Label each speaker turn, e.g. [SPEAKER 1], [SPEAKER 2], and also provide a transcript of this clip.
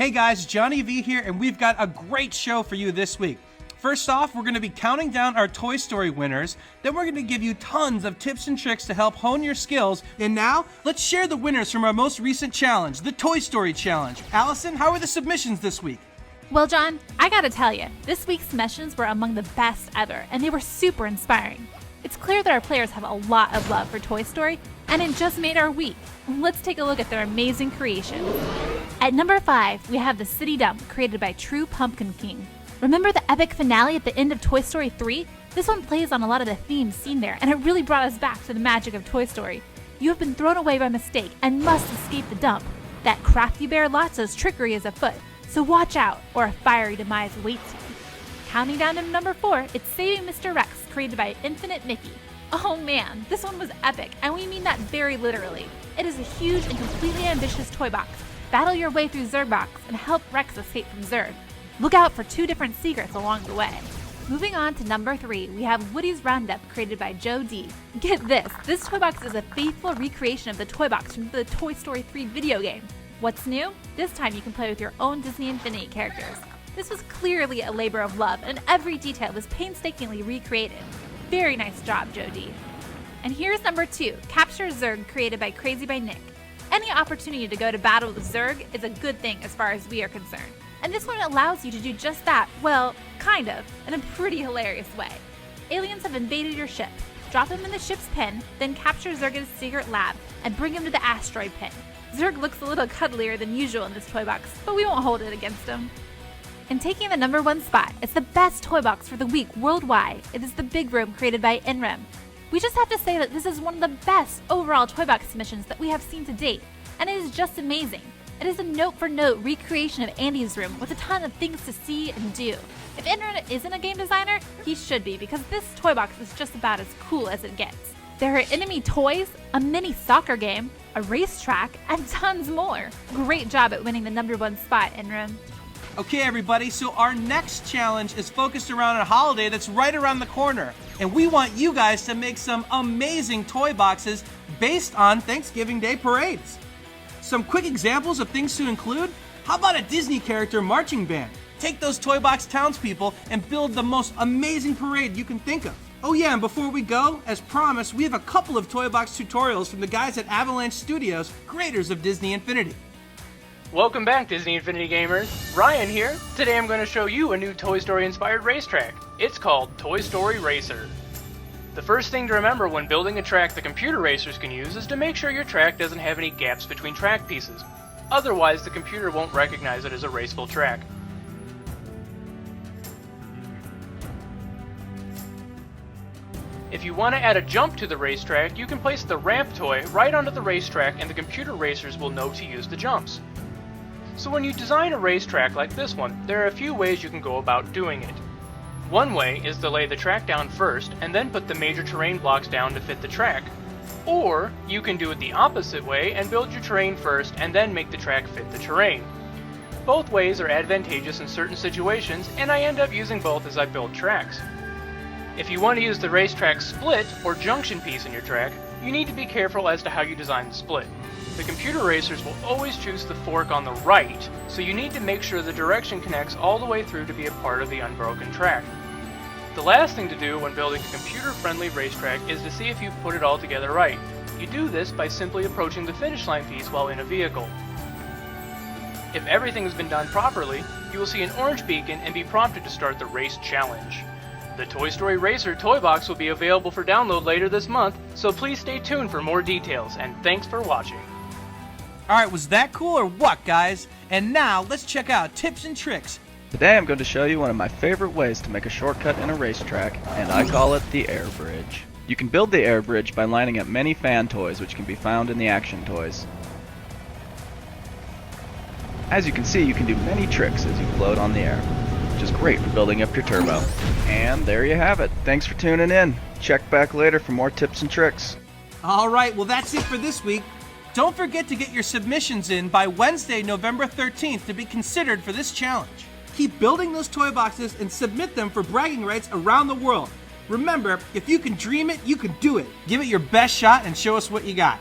[SPEAKER 1] Hey guys, Johnny V here, and we've got a great show for you this week. First off, we're going to be counting down our Toy Story winners, then we're going to give you tons of tips and tricks to help hone your skills, and now, let's share the winners from our most recent challenge, the Toy Story Challenge. Allison, how are the submissions this week?
[SPEAKER 2] Well, John, I gotta tell you, this week's submissions were among the best ever, and they were super inspiring. It's clear that our players have a lot of love for Toy Story, and it just made our week. Let's take a look at their amazing creations. At number 5, we have the City Dump, created by True Pumpkin King. Remember the epic finale at the end of Toy Story 3? This one plays on a lot of the themes seen there, and it really brought us back to the magic of Toy Story. You have been thrown away by mistake and must escape the dump. That crafty bear Lotso's trickery is afoot, so watch out, or a fiery demise awaits you. Counting down to number 4, it's Saving Mr. Rex, created by Infinite Mickey. Oh man, this one was epic, and we mean that very literally. It is a huge and completely ambitious toy box. Battle your way through Zurgbox and help Rex escape from Zurg. Look out for 2 different secrets along the way. Moving on to number 3, we have Woody's Roundup, created by Joe D. Get this toy box is a faithful recreation of the toy box from the Toy Story 3 video game. What's new? This time you can play with your own Disney Infinity characters. This was clearly a labor of love, and every detail was painstakingly recreated. Very nice job, Joe D. And here's number 2, Capture Zurg, created by Crazy by Nick. Any opportunity to go to battle with Zurg is a good thing as far as we are concerned. And this one allows you to do just that, well, kind of, in a pretty hilarious way. Aliens have invaded your ship. Drop him in the ship's pen, then capture Zurg in his secret lab, and bring him to the asteroid pit. Zurg looks a little cuddlier than usual in this toy box, but we won't hold it against him. And taking the number 1 spot, it's the best toy box for the week worldwide. It is the Big Room, created by NREM. We just have to say that this is one of the best overall toy box submissions that we have seen to date, and it is just amazing. It is a note-for-note recreation of Andy's room with a ton of things to see and do. If NREM isn't a game designer, he should be, because this toy box is just about as cool as it gets. There are enemy toys, a mini soccer game, a racetrack, and tons more. Great job at winning the number 1 spot, NREM.
[SPEAKER 1] Okay everybody, so our next challenge is focused around a holiday that's right around the corner. And we want you guys to make some amazing toy boxes based on Thanksgiving Day parades. Some quick examples of things to include? How about a Disney character marching band? Take those toy box townspeople and build the most amazing parade you can think of. Oh yeah, and before we go, as promised, we have a couple of toy box tutorials from the guys at Avalanche Studios, creators of Disney Infinity.
[SPEAKER 3] Welcome back, Disney Infinity gamers. Ryan here. Today I'm going to show you a new Toy Story inspired racetrack. It's called Toy Story Racer. The first thing to remember when building a track the computer racers can use is to make sure your track doesn't have any gaps between track pieces. Otherwise, the computer won't recognize it as a raceful track. If you want to add a jump to the racetrack, you can place the ramp toy right onto the racetrack and the computer racers will know to use the jumps. So when you design a racetrack like this one, there are a few ways you can go about doing it. One way is to lay the track down first and then put the major terrain blocks down to fit the track. Or you can do it the opposite way and build your terrain first and then make the track fit the terrain. Both ways are advantageous in certain situations, and I end up using both as I build tracks. If you want to use the racetrack split or junction piece in your track, you need to be careful as to how you design the split. The computer racers will always choose the fork on the right, so you need to make sure the direction connects all the way through to be a part of the unbroken track. The last thing to do when building a computer-friendly racetrack is to see if you've put it all together right. You do this by simply approaching the finish line piece while in a vehicle. If everything has been done properly, you will see an orange beacon and be prompted to start the race challenge. The Toy Story Racer toy box will be available for download later this month, so please stay tuned for more details, and thanks for watching.
[SPEAKER 1] Alright, was that cool or what, guys? And now, let's check out tips and tricks.
[SPEAKER 4] Today I'm going to show you one of my favorite ways to make a shortcut in a racetrack, and I call it the air bridge. You can build the air bridge by lining up many fan toys which can be found in the action toys. As you can see, you can do many tricks as you float on the air, which is great for building up your turbo. And there you have it. Thanks for tuning in. Check back later for more tips and tricks.
[SPEAKER 1] Alright, well that's it for this week. Don't forget to get your submissions in by Wednesday, November 13th to be considered for this challenge. Keep building those toy boxes and submit them for bragging rights around the world. Remember, if you can dream it, you can do it. Give it your best shot and show us what you got.